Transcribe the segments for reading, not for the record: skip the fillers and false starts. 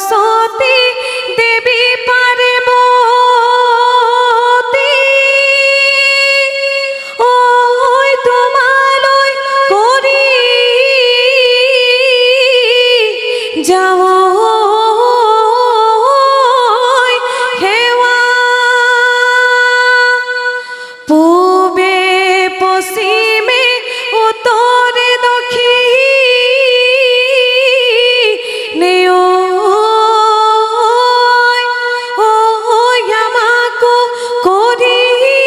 সতী দেবী পাৰ্বতী ওই তোমালৈ কৰি যাও সেৱা পূবে পশ্চিমে উত্তৰে দক্ষিণে আমাকো কৰিবা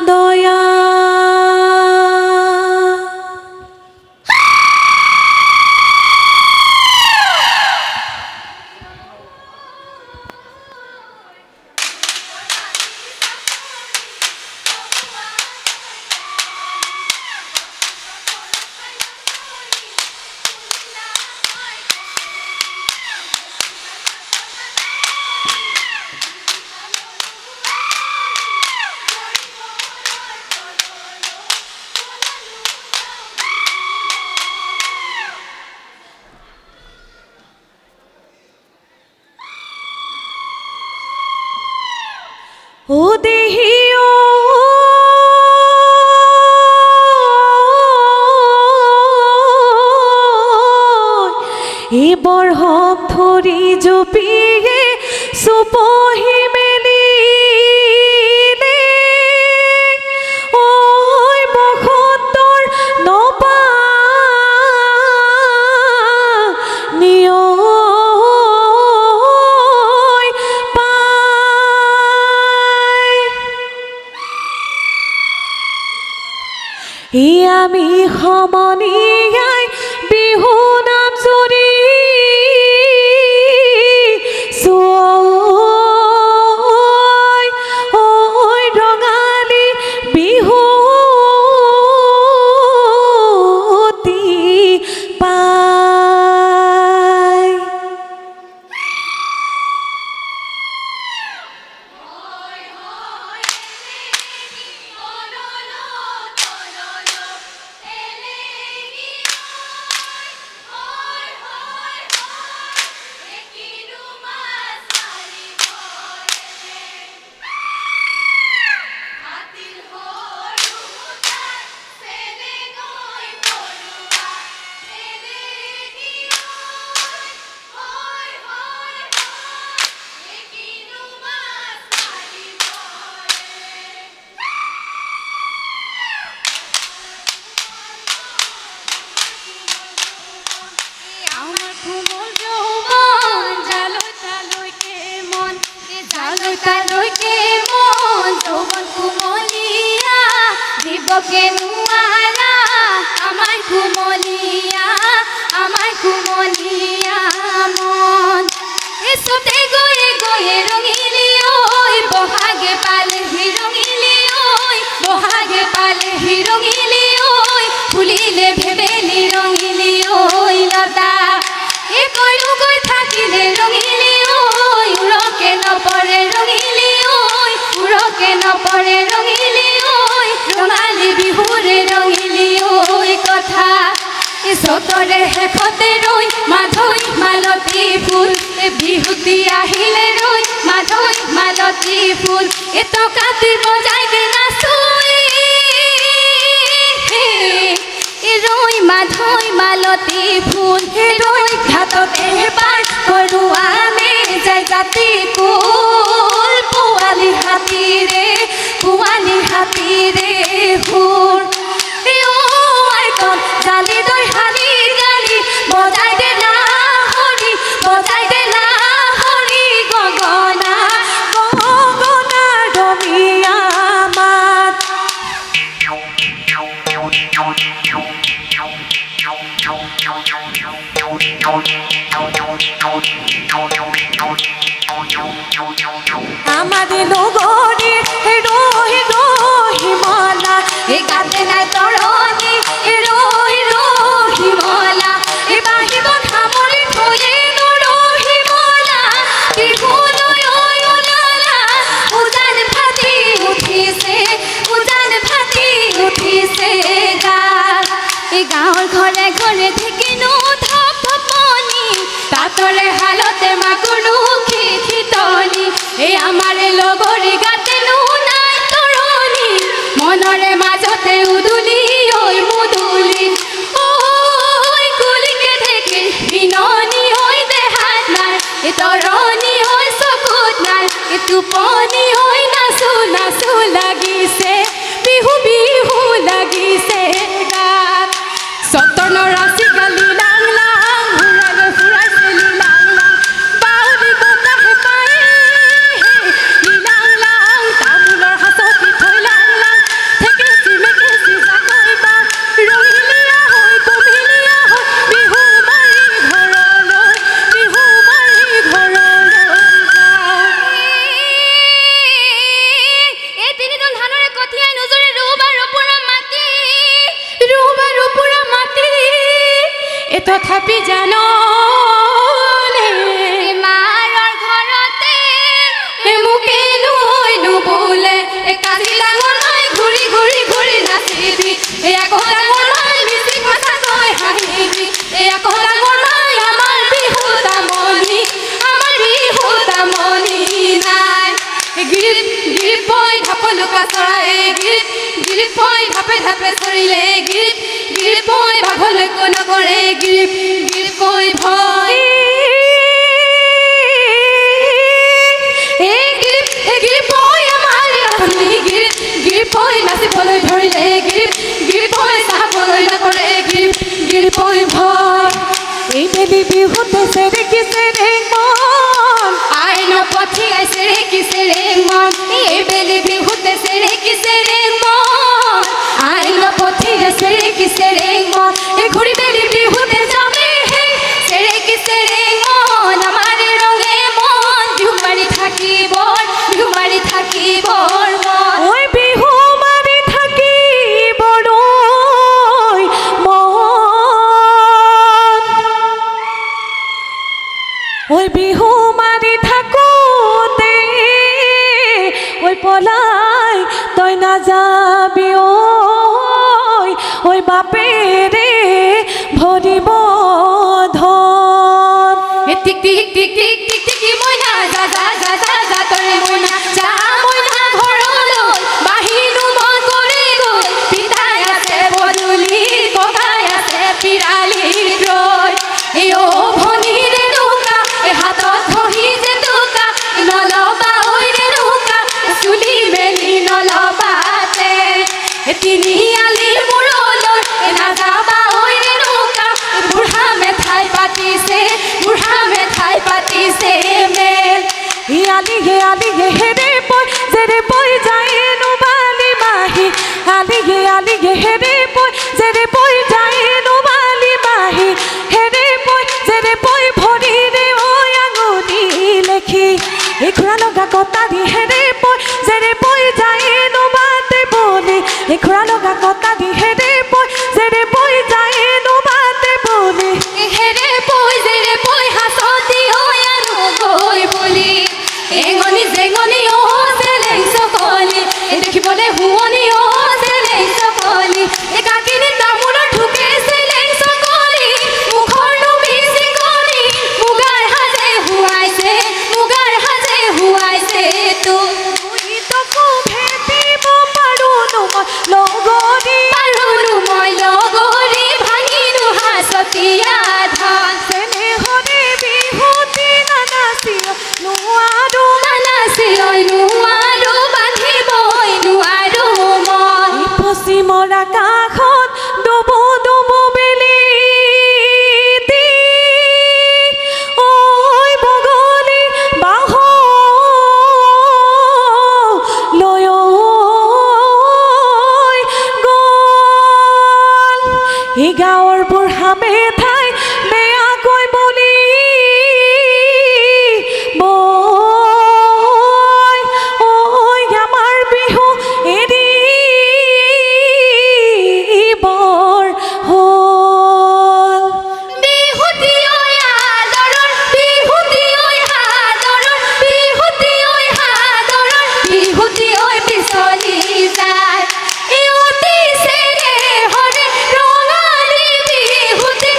দয়া ও দেহিও এবাৰ হব ধৰি জপিয়ে সুপহি মেলিলে ওই বসন্তৰ নপা নিয় আমি সমনীয়াই বিহু নাম জুৰি ঐ ৰঙালী বিহুতি পাই তালৈকে মন যৌবন কুমলীয়া দিবকে নোৱাৰা আমাৰ কুমলীয়া মন এসতে গয়ে গয়ে ৰঙিলি ঐ বহাগে পালেহি ৰঙিলি ঐ বহাগে পালেহি ৰঙিলি ঐ ফুলিলে ভেবেলি ৰঙিলি ঐ লতা এ গৈ থাকিলে ৰঙিলি ঐ উৰকে নপৰে ৰঙিলি ঐ উৰকে নপৰে ৰঙিলি ঐ ৰঙালী বিহুৰে ৰঙিলি ঐ কথা চতৰে শেষতে ৰৈ মাধৈ মালতী ফুল বিহুতি আহিলে ৰৈ মাধৈ মালতী ফুল এটকাতি বজাই দে নাচুই ৰৈ মাধৈ মালতী ফুল ৰৈ ঘাটতে পাৰ কৰোৱা মে যায় জাতি কুল পোৱালি হাতীৰে সুৰ জালি দৈ হালি গালি বজাই দে না হৰি গগনা ৰমীয়া মাত আমাদেৰ নগৰীৰ ৰহি ৰহি মালা এ গাতে নাই তৰণি ৰহি ৰহি মলা এ বাহিব ধামৰি থয়ে নৰহি মলা বিহুলৈ ওলালা উজান ফাটি উঠিছে গাঁৱৰ ঘৰে ঘৰে ঢেকিনো মনৰে হালতে মাকুনো খিতনি এই আমাৰে লগৰী গাতেনো নাই তৰণি মনৰে মাজতে উদুলি ঐ মুদুলি ঐ কুলিকে ঢেকি বিননি হৈ দেহাত নাই এই তৰণি হৈ চকুত নাই এই টোপনি হৈ নাচো নাচো লাগিছে বিহু বিহু লাগিছে গাত সতনৰ ৰাশি গালি লাং লাং ঘূৰাই ফুৰাইছে লাং লাং বাউলি বতাহে পায় লাং লাং তামোলৰ হাতত থৈ লাং লাং থেকেচি মেকেচি জাকৈবা ৰঙিলীয়া হৈ কমিলীয়া হৈ বিহু মাৰি ঘৰলৈ যাওঁ এই তিনিডাল ধানৰে কঠিয়াই নজৰে ৰুবাৰো পুৰা মাটি তথাপি জাননে মাৰৰ ঘৰতে মোকে লৈ নুবুলে কাজি ডাঙৰ হৈ ঘূৰি ঘূৰি ঘূৰি নাচিবি আকৌ ডাঙৰ হৈ মিচিং ভাষাকৈ হাঁহিবি আকৌ ডাঙৰ হৈ আমাৰ বিহু তামনি নাই গিৰিত গিৰিত পই ঢাপলুকা চৰাই গিৰিত পই ঢাপে ঢাপে চৰিলে গিৰিত পই ভাগলৈকো নকৰে গিৰিত পই ভয় গিৰিত পই আমাৰ ৰান্ধনি গিৰিত পই নাচিবলৈ ধৰিলে গিৰিত পই চাবলৈ নকৰে গিৰিত পই ভয় এই বেলি বিহুতে চেৰেকি চেৰেঙন আই নপঠিয়াই চেৰেকি চেৰেঙন এই বেলি বিহুতে চেৰেকি চেৰেঙন আই নপঠিয়াই চেৰেকি চেৰেঙন এই ঘূৰি বেলি বিহুতে যামে হে চেৰেকি চেৰেঙন আমাৰ ৰঙে মন বিহু মাৰি থাকিবৰ মন ঐ বিহু মাৰি থাকিবৰ মন ঐ বিহু মাৰি থাকোতে ঐ পলাই তই নাযাবি ঐ বাপেৰে ভৰিব ধন টিক টিক টিক টিক টিক টিক মইনা যা যা যা যা যা তৰে মইনা যা মইনা ঘৰলৈ বাহিৰো মন কৰি গৈ পিতাই আছে বদুলি ককাই আছে পিৰালি ৰৈ এই অ ভনীৰে ৰুকা এই হাতত ধৰি যে টুকা নলবা ঐ ৰে ৰুকা চুলি মেলি নলবাতে তিনিআলিৰ মূৰলৈ নাযাবা ঐ ৰে ৰুকা বুঢ়া মেঠাই পাতিছে মেল আলিগে হেৰে পই যেৰে পই যায় নুবালি মাহি আলিগে হেৰে পই যেৰে পই যায় নুবালি মাহি হেৰে পই যেৰে পই ভৰিৰে ঐ আঙুলি লেখি এই খুৰা লগা কটাৰী হেৰে পই যেৰে পই যায় নুবাতে বুলি এই খুৰা লগা কটাৰী হেৰে পই যেৰে পই যায় নুবাতে বুলি হেৰে পই যেৰে পই হাততি হৈ আনো গৈ বুলি এঙনি জেঙনি অ চেলেং চকলি দেখিবলৈ শুৱনি অ চেলেং চকলি একাকিনি তামোলৰ ঠুকে চেলেং চকলি মুখৰ নুমি চিকনি মুগাৰ সাজে হুৱাইছে তো তকো ভেটিব পাৰোনো মই লগৰী ভাঙিনো হাঁচতীয়া ধান চেনেহৰে বিহুতি নানাচিও নোৱাৰো বান্ধিবই নোৱাৰো মন পশ্চিমৰ আকাশত ডুবু ডুবু বেলি ঐ বগলী বাহ লৈ গ'ল এই গাঁৱৰ বুঢ়া মেঠাই বেয়াকৈ বুলি আমাৰ বিহু এৰি বৰ হ'ল বিহুতি ঐ আদৰৰ বিহুতি ঐ পিছলি যায় অতি চেৰে হৰে ৰঙালী বিহুতি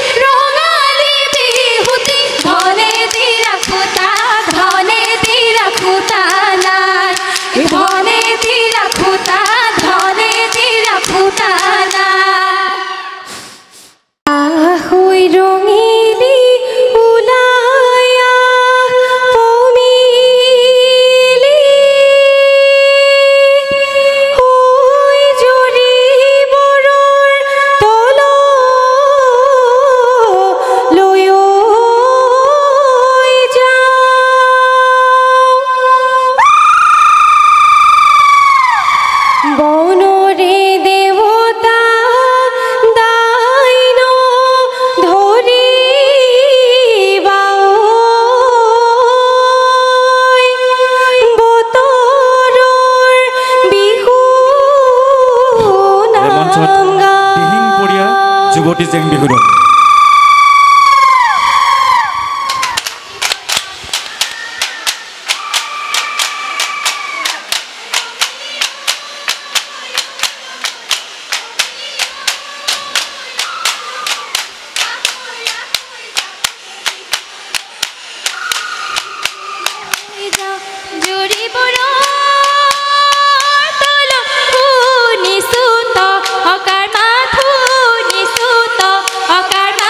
যুৱতী জেং বিহুৰত অকাৰ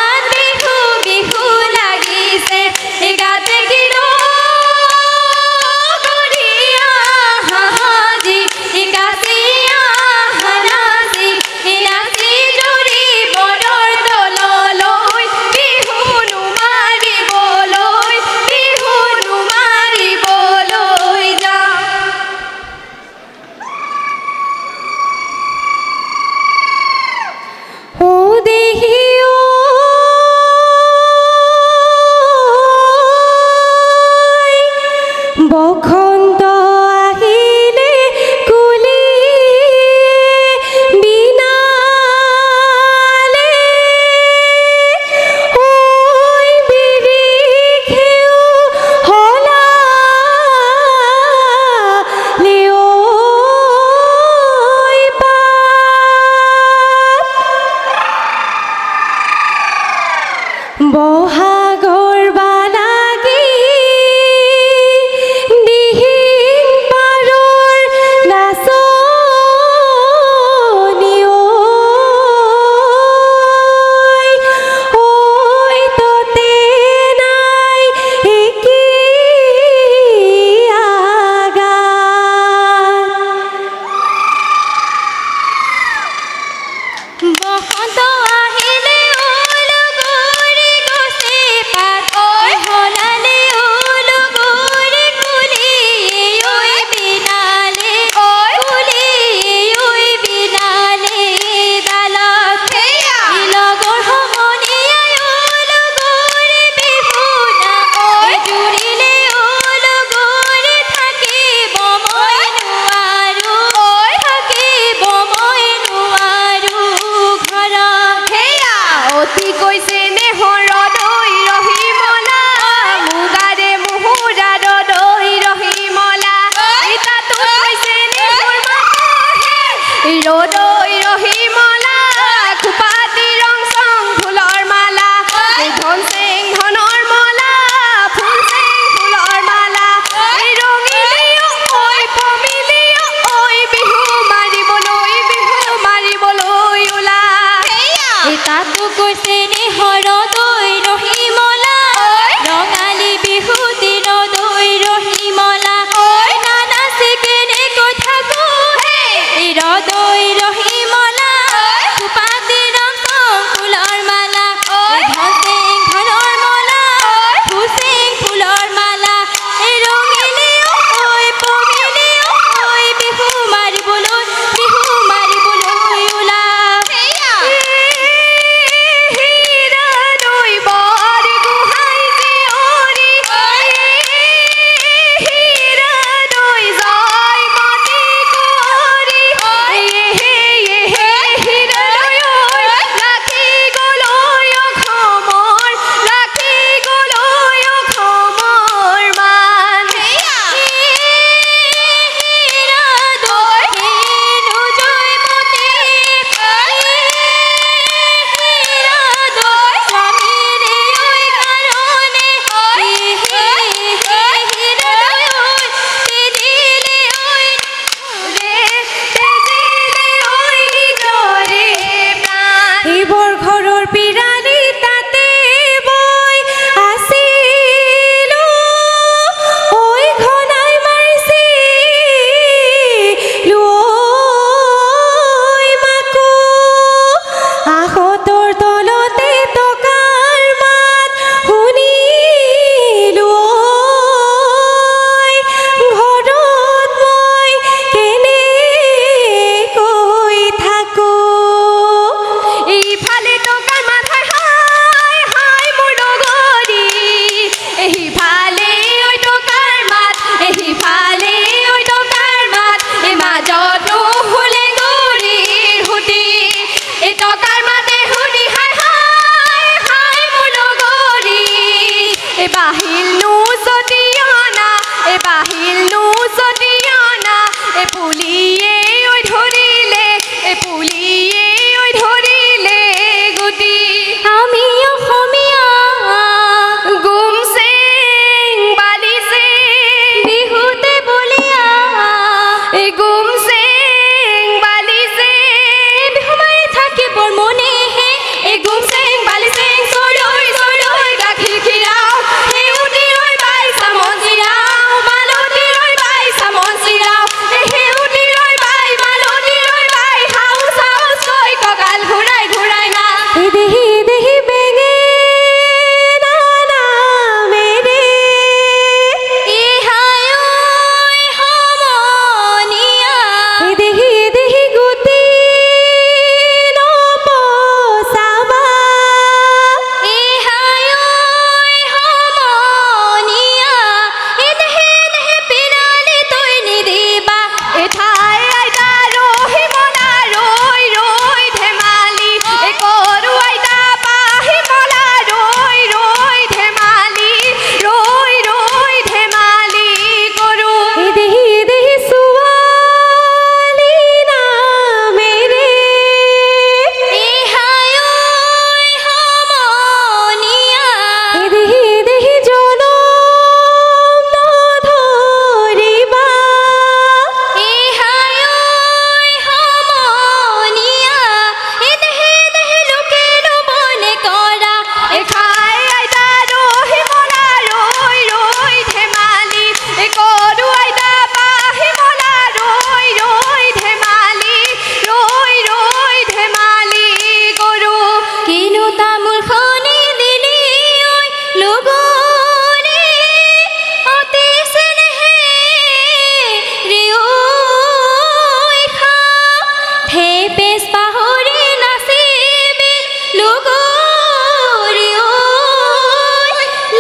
হে পেছ পাহৰি নাচিবি লুগুৰি ঐ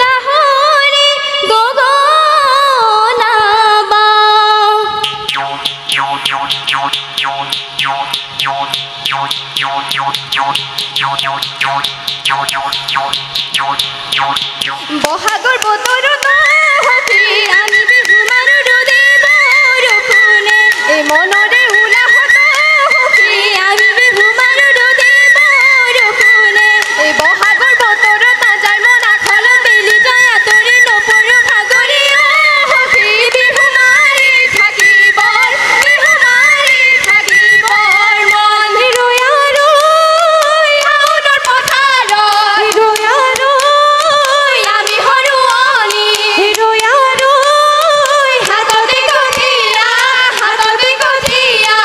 লাহৰি গগনাবা বহাগৰ বতৰত সখী আমি বিহু মাৰো ৰুদে বৰষুণে এই মনৰে উলাহত সখী আমি বিহু মাৰো ৰুদে বৰষুণে এই বহাগৰ বতৰত নাযায় মন আখল বেলি যায় আঁতৰি নপৰো ভাগৰি সখী বিহু মাৰি থাকিবৰ মন ৰৈ আউনৰ পথাৰত আমি হৰুৱনি হাততে কঠিয়া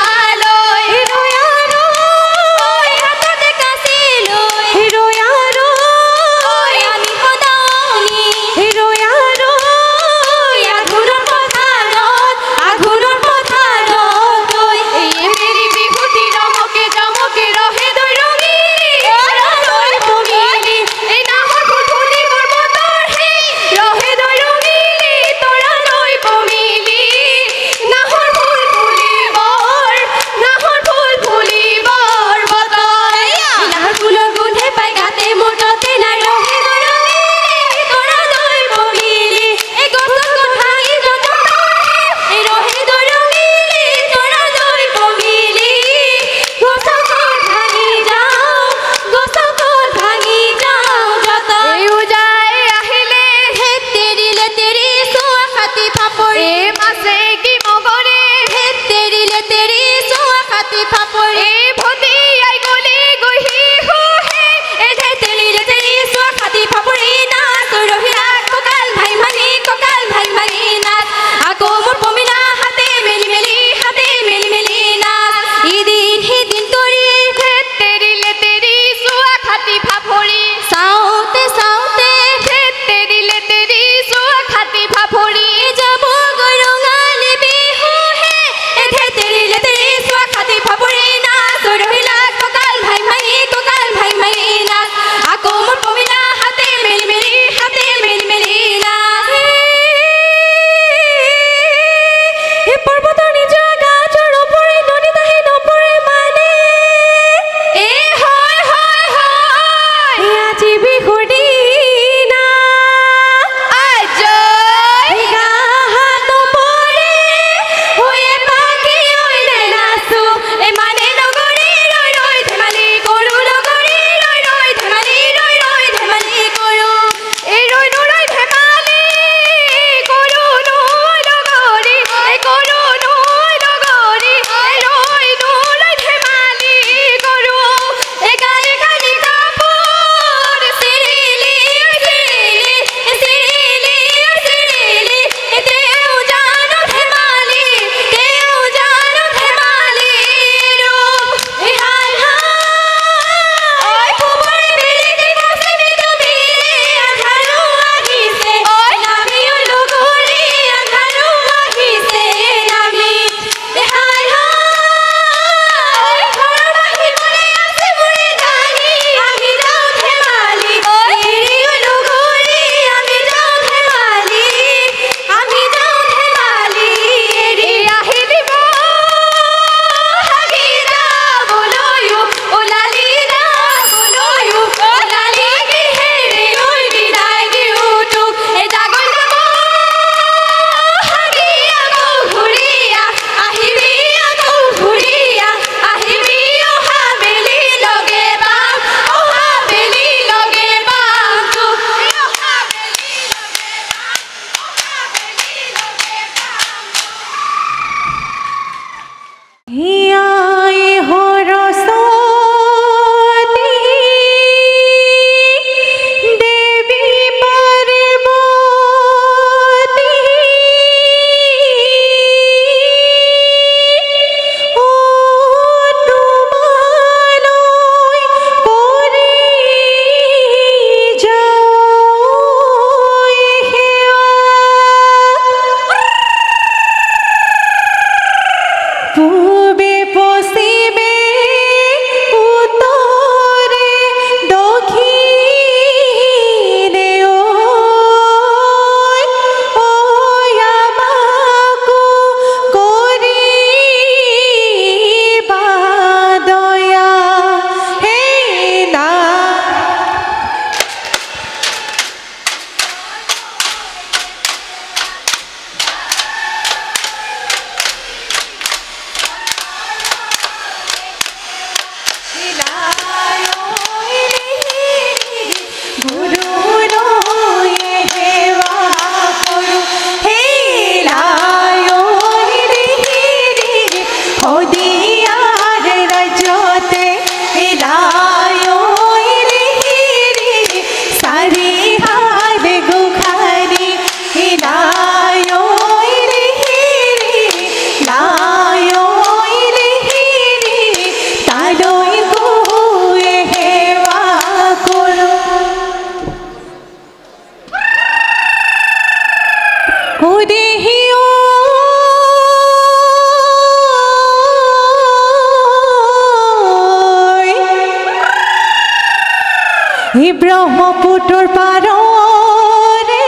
হি ব্ৰহ্মপুত্ৰৰ পাৰৰে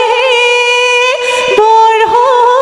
বৰহম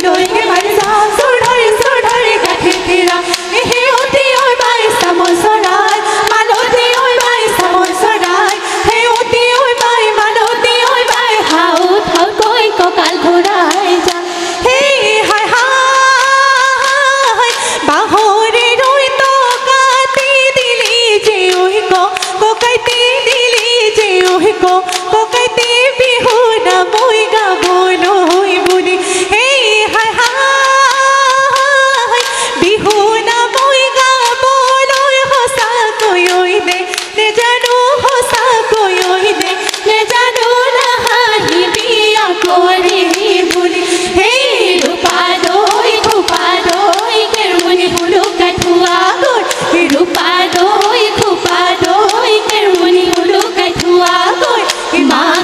ধৰি Rupado, Rupado, que el mundo nunca tuvo.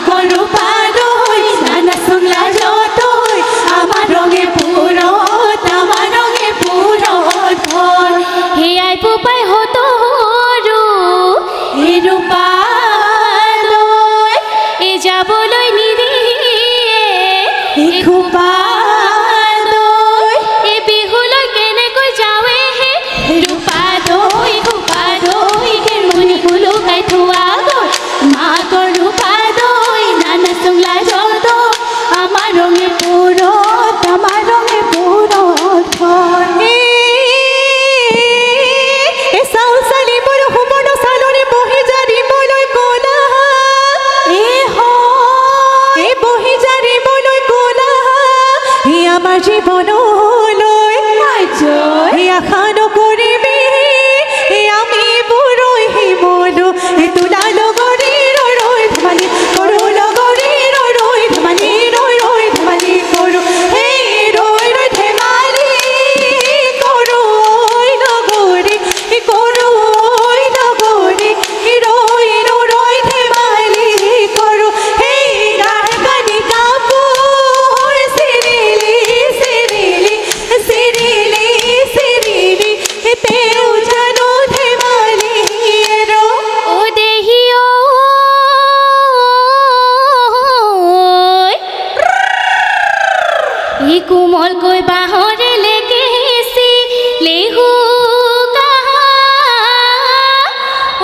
জীৱনলৈ আশা নকৰিবি আমি বুঢ়ৈ শিমলো তোলা লগৰী ৰৈ ৰৈ ধেমালি কৰোঁ লগৰী ৰৈ ৰৈ ধেমালি ৰৈ ৰৈ ধেমালি কৰোঁ সেই ৰৈ ৰৈ ধেমালি কৰোঁ ঐ লগৰী কৰোঁ ঐ লগৰী ৰৈ ৰৈ ধেমালি কৰোঁ সেই গাৰ কানি কাপোৰ চিৰিলি চিৰিলি চিৰিলি চিৰিলি তেও জানো ধেমালি ও দেহি ঐ ই কোমলকৈ বাঁহৰে লেকেচি লেহু কাহা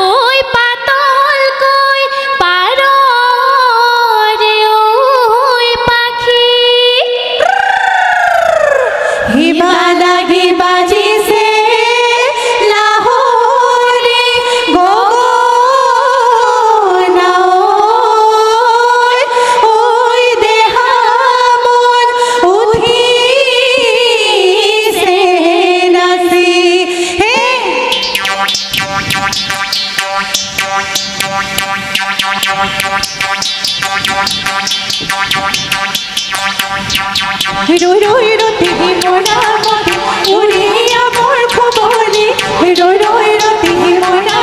ঐ পাতলকৈ পাৰৰে ঐ পাখি হিবা লাগি বাজিছে লাহৰি গগনা ঐ দেহা মন উঠিছে নাচি হে ৰৈ ৰৈ ৰতি মনা মতি উৰিয়া মোৰ খবলি ৰৈ ৰৈ ৰতি মনা